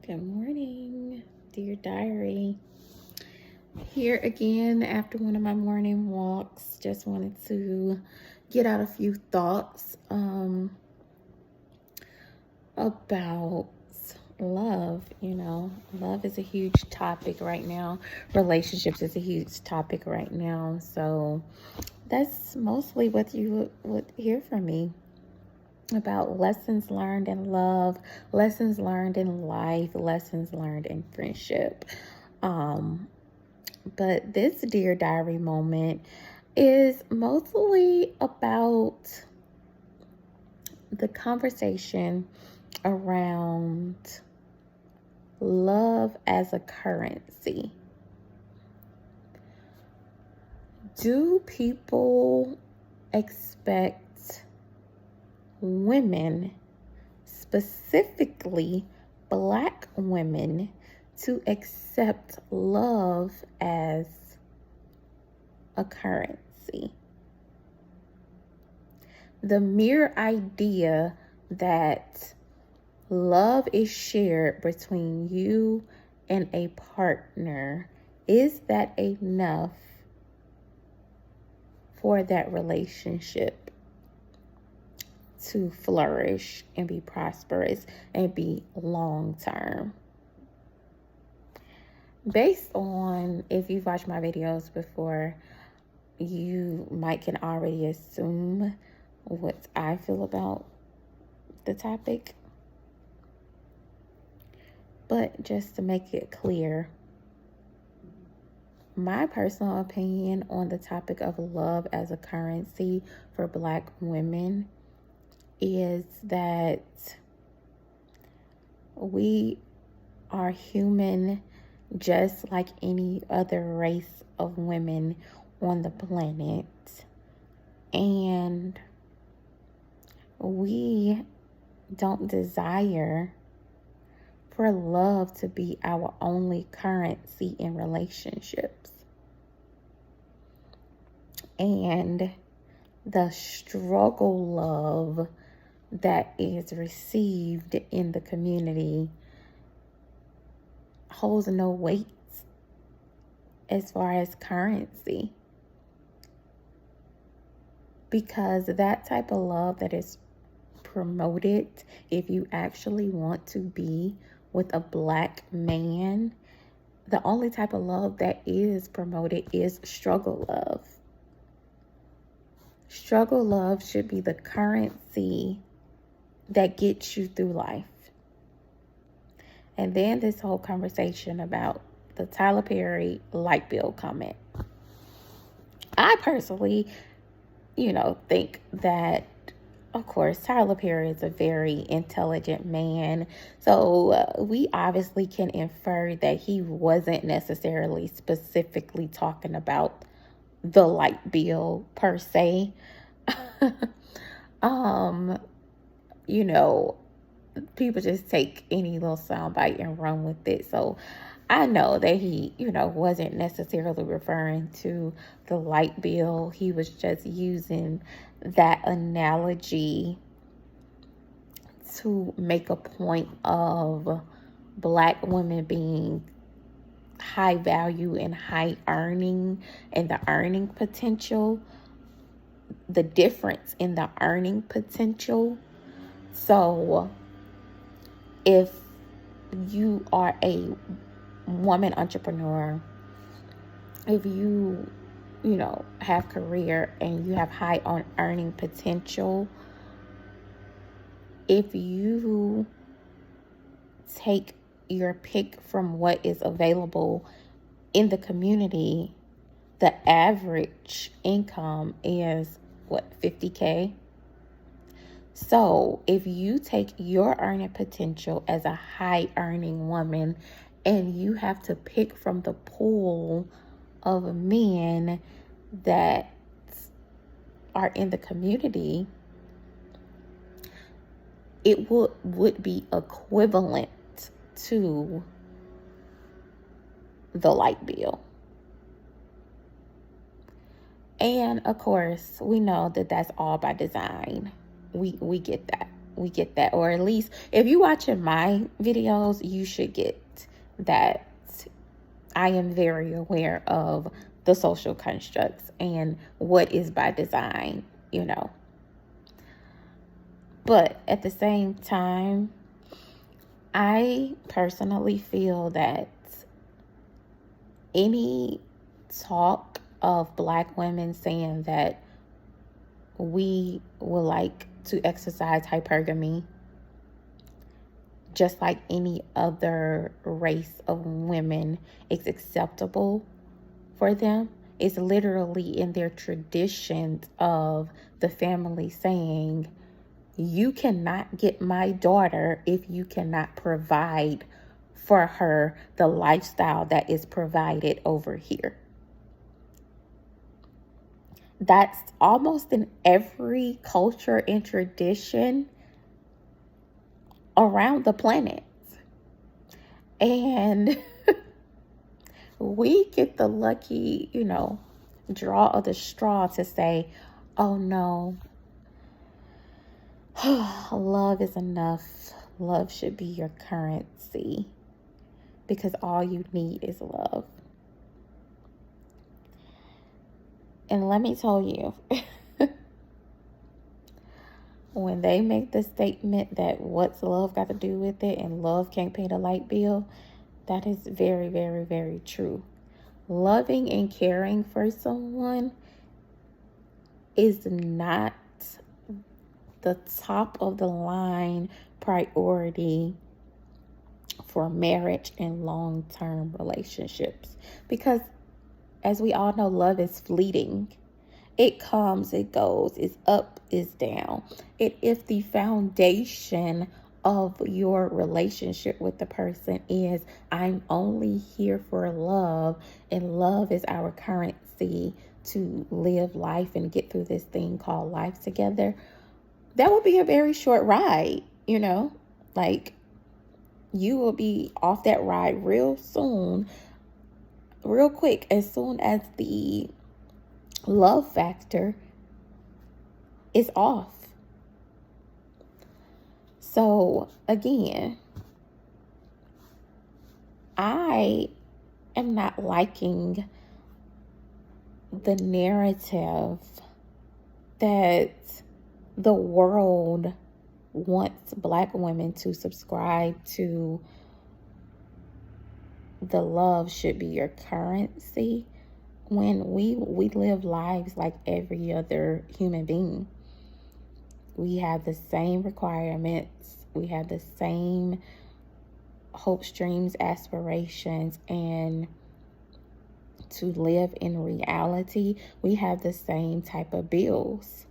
Good morning, dear diary. Here again after one of my morning walks. Just wanted to get out a few thoughts about love. Love is a huge topic right now. Relationships is a huge topic right now. So that's mostly what you would hear from me about lessons learned in love, lessons learned in life, lessons learned in friendship. But this Dear Diary moment is mostly about the conversation around love as a currency. Do people expect women, specifically Black women, to accept love as a currency? The mere idea that love is shared between you and a partner, is that enough for that relationship to flourish and be prosperous and be long term? Based on, if you've watched my videos before, you can already assume what I feel about the topic. But just to make it clear, my personal opinion on the topic of love as a currency for Black women is that we are human just like any other race of women on the planet. And we don't desire for love to be our only currency in relationships. And the struggle love that is received in the community holds no weight as far as currency. Because that type of love that is promoted, if you actually want to be with a Black man, the only type of love that is promoted is struggle love. Struggle love should be the currency that gets you through life. And then this whole conversation about the Tyler Perry light bill comment. I personally, think that, of course, Tyler Perry is a very intelligent man. So we obviously can infer that he wasn't necessarily specifically talking about the light bill per se. People just take any little soundbite and run with it. So I know that he, wasn't necessarily referring to the light bill. He was just using that analogy to make a point of Black women being high value and high earning, and the earning potential, the difference in the earning potential. So if you are a woman entrepreneur, if you have career and you have high on earning potential, if you take your pick from what is available in the community, the average income is $50K. So if you take your earning potential as a high earning woman and you have to pick from the pool of men that are in the community, it would be equivalent to the light bill. And of course, we know that that's all by design. We get that. we get that. Or at least if you watching my videos, you should get that I am very aware of the social constructs and what is by design, you know. But at the same time, I personally feel that any talk of Black women saying that we would like to exercise hypergamy just like any other race of women is acceptable for them, is literally in their traditions of the family saying, you cannot get my daughter if you cannot provide for her the lifestyle that is provided over here. That's almost in every culture and tradition around the planet. And we get the lucky, draw of the straw to say, oh no, love is enough. Love should be your currency because all you need is love. And let me tell you, when they make the statement that what's love got to do with it and love can't pay the light bill, that is very, very, very true. Loving and caring for someone is not the top of the line priority for marriage and long-term relationships. Because as we all know, love is fleeting. It comes, it goes, it's up, it's down. If the foundation of your relationship with the person is, I'm only here for love, and love is our currency to live life and get through this thing called life together, that will be a very short ride, like you will be off that ride real soon, real quick, as soon as the love factor is off. So again, I am not liking the narrative that the world wants Black women to subscribe to. The love should be your currency, when we live lives like every other human being. We have the same requirements, we have the same hopes, dreams, aspirations, and to live in reality, we have the same type of bills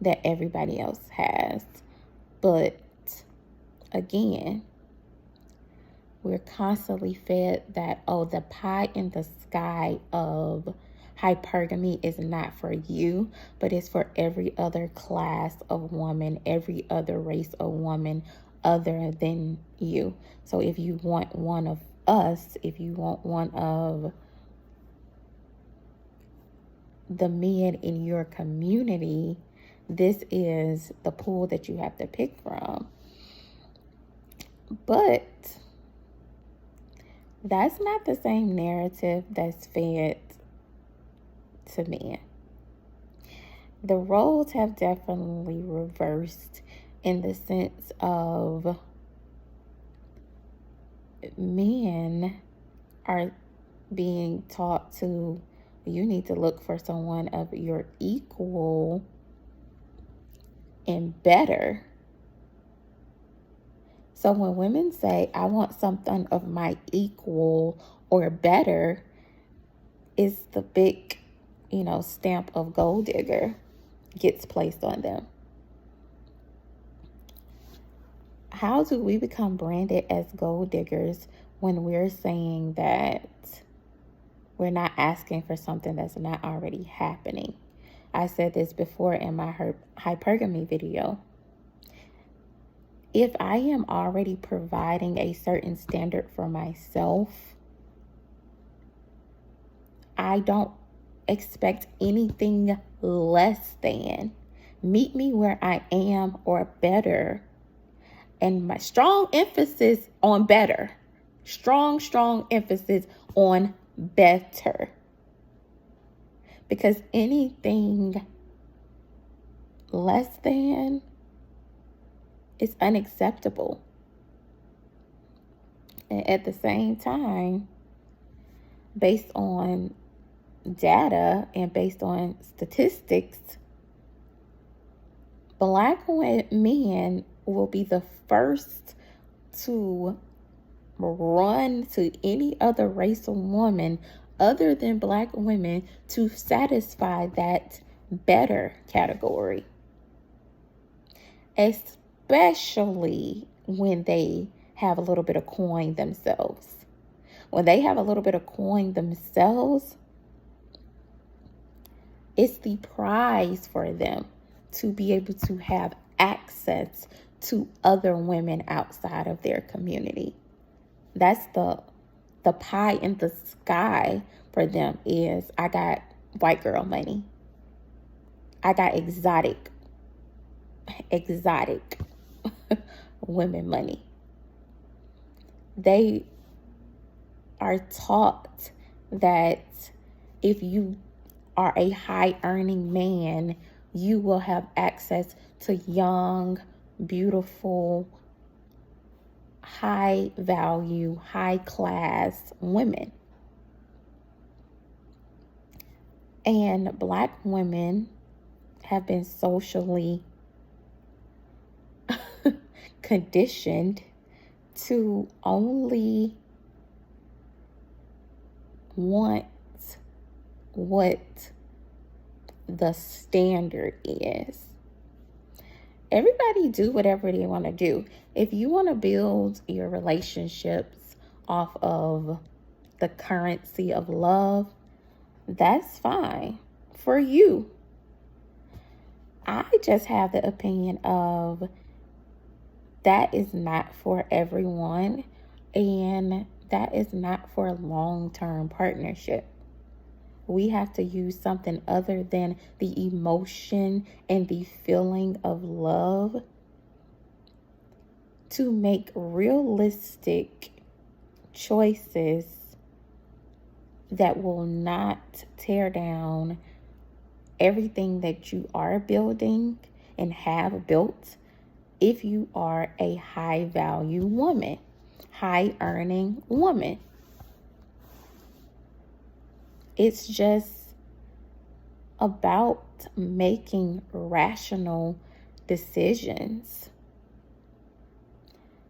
that everybody else has. But again, we're constantly fed that, the pie in the sky of hypergamy is not for you, but it's for every other class of woman, every other race of woman other than you. So if you want one of us, if you want one of the men in your community, this is the pool that you have to pick from. But that's not the same narrative that's fed to men. The roles have definitely reversed in the sense of men are being taught to, you need to look for someone of your equal and better. So when women say, I want something of my equal or better, is the big, stamp of gold digger gets placed on them. How do we become branded as gold diggers when we're saying that we're not asking for something that's not already happening? I said this before in my hypergamy video. If I am already providing a certain standard for myself, I don't expect anything less than. Meet me where I am or better. And my strong emphasis on better. Strong emphasis on better. Because anything less than is unacceptable. And at the same time, based on data and based on statistics, Black men will be the first to run to any other race or woman other than Black women to satisfy that better category. Especially when they have a little bit of coin themselves. When they have a little bit of coin themselves, it's the prize for them to be able to have access to other women outside of their community. That's the pie in the sky for them is, I got white girl money. I got exotic women money. They are taught that if you are a high earning man, you will have access to young, beautiful, high value, high class women. And Black women have been socially conditioned to only want what the standard is. Everybody do whatever they want to do. If you want to build your relationships off of the currency of love, that's fine for you. I just have the opinion of that is not for everyone, and that is not for a long-term partnership. We have to use something other than the emotion and the feeling of love to make realistic choices that will not tear down everything that you are building and have built if you are a high value woman, high earning woman. It's just about making rational decisions.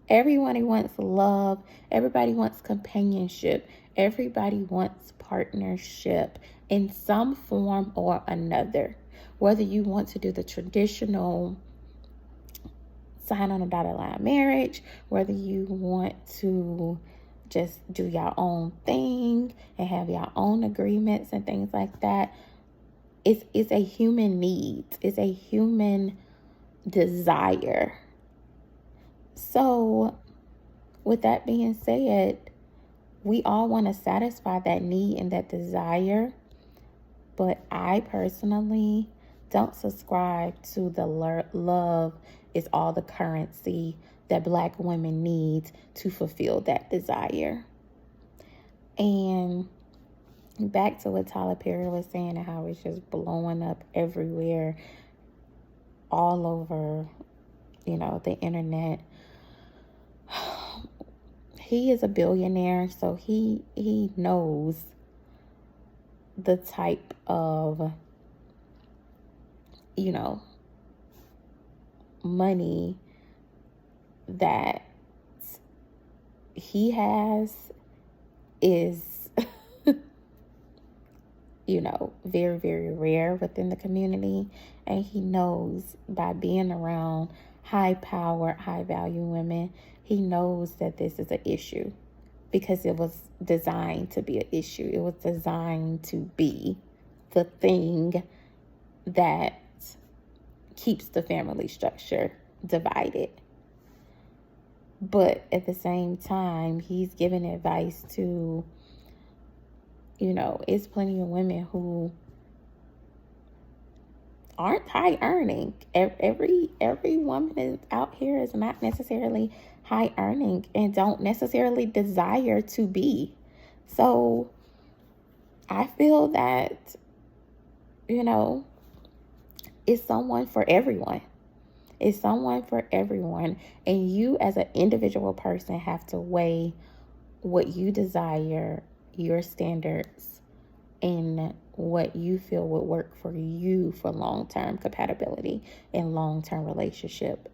Everybody wants love. Everybody wants companionship. Everybody wants partnership in some form or another. Whether you want to do the traditional sign on a dotted line marriage, whether you want to just do your own thing and have your own agreements and things like that. It's a human need. It's a human desire. So with that being said, we all want to satisfy that need and that desire. But I personally don't subscribe to the love is all the currency that Black women need to fulfill that desire. And back to what Tyler Perry was saying and how it's just blowing up everywhere, all over, the internet. He is a billionaire, so he knows the type of, money that he has is, very, very rare within the community. And he knows by being around high power, high value women, he knows that this is an issue because it was designed to be an issue. It was designed to be the thing that keeps the family structure divided. But at the same time, he's giving advice to, it's plenty of women who aren't high earning. Every woman is out here is not necessarily high earning and don't necessarily desire to be. So I feel that, you know, it's someone for everyone. It's someone for everyone. And you as an individual person have to weigh what you desire, your standards, and what you feel would work for you for long-term compatibility and long-term relationship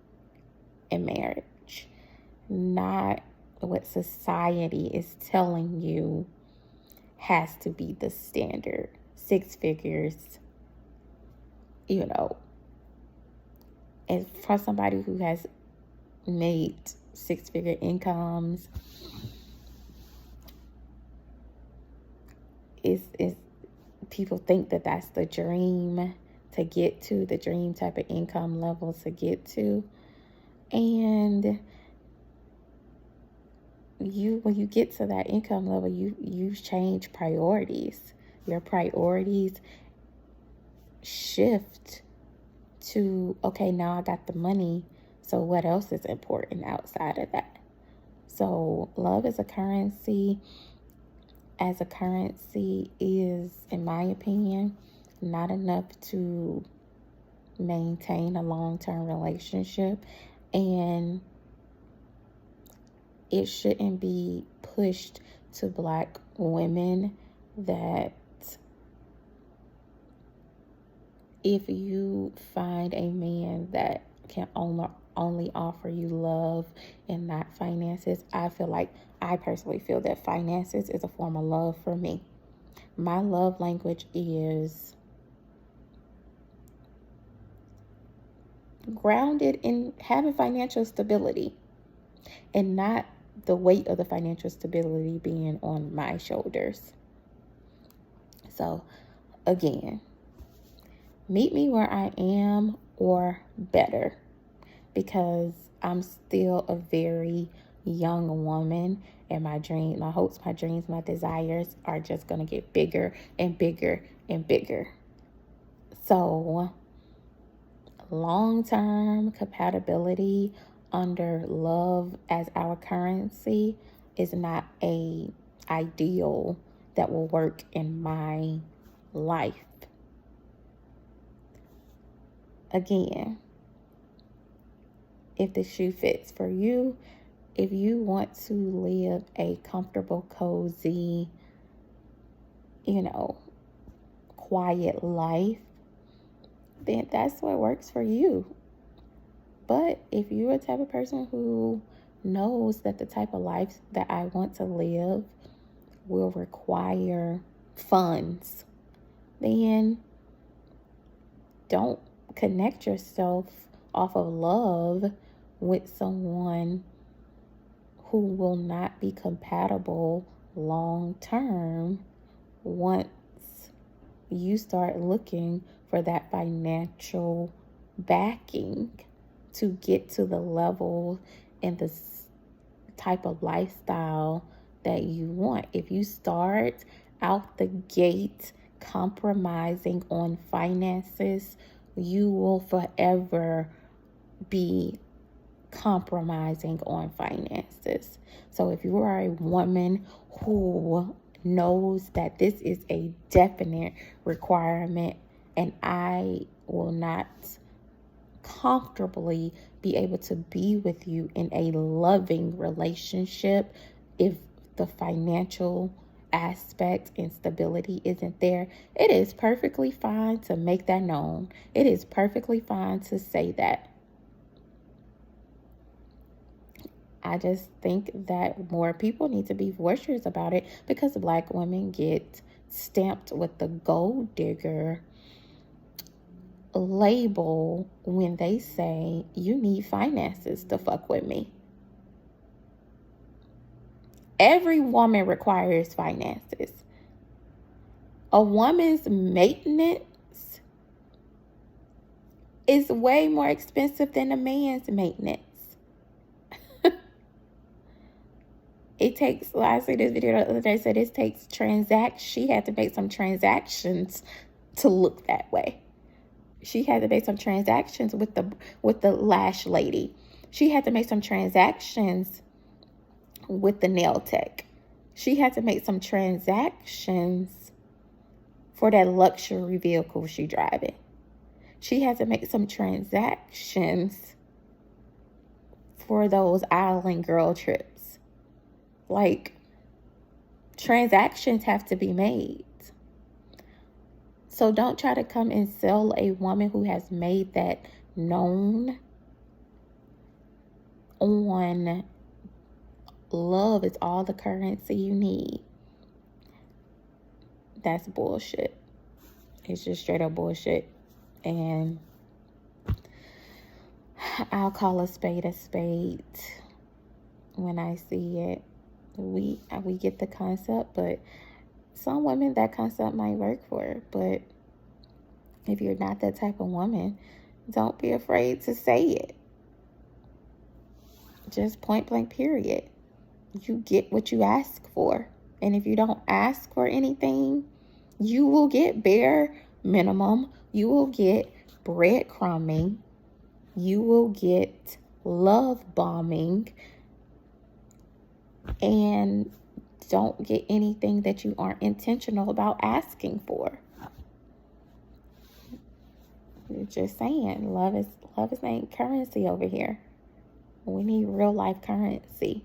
and marriage. Not what society is telling you has to be the standard. 6 figures, you know. And for somebody who has made 6-figure incomes, is people think that that's the dream to get to, the dream type of income level to get to. And when you get to that income level, you change priorities. Your priorities shift to, okay, now I got the money, so what else is important outside of that? So love as a currency is, in my opinion, not enough to maintain a long-term relationship, and it shouldn't be pushed to Black women that if you find a man that can only offer you love and not finances, I personally feel that finances is a form of love for me. My love language is grounded in having financial stability and not the weight of the financial stability being on my shoulders. So again, meet me where I am or better, because I'm still a very young woman, and my hopes, my dreams, my desires are just going to get bigger and bigger and bigger. So long-term compatibility under love as our currency is not a ideal that will work in my life. Again, if the shoe fits for you, if you want to live a comfortable, cozy, quiet life, then that's what works for you. But if you're a type of person who knows that the type of life that I want to live will require funds, then don't connect yourself off of love with someone who will not be compatible long term once you start looking for that financial backing to get to the level and the type of lifestyle that you want. If you start out the gate compromising on finances, you will forever be compromising on finances. So if you are a woman who knows that this is a definite requirement, and I will not comfortably be able to be with you in a loving relationship if the financial aspect and stability isn't there, it is perfectly fine to make that known. It is perfectly fine to say that. I just think that more people need to be boisterous about it, because Black women get stamped with the gold digger label when they say you need finances to fuck with me. Every woman requires finances. A woman's maintenance is way more expensive than a man's maintenance. It takes, I see this video the other day, said it takes she had to make some transactions to look that way. She had to make some transactions with the lash lady. She had to make some transactions with the nail tech. She had to make some transactions for that luxury vehicle she driving. She had to make some transactions for those island girl trips. Like, transactions have to be made. So don't try to come and sell a woman who has made that known on love is all the currency you need. That's bullshit. It's just straight up bullshit. And I'll call a spade when I see it. We get the concept, but some women that concept might work for. But if you're not that type of woman, don't be afraid to say it. Just point blank, period. You get what you ask for. And if you don't ask for anything, you will get bare minimum. You will get breadcrumbing. You will get love bombing. And don't get anything that you aren't intentional about asking for. Just saying, love is ain't currency over here. We need real life currency.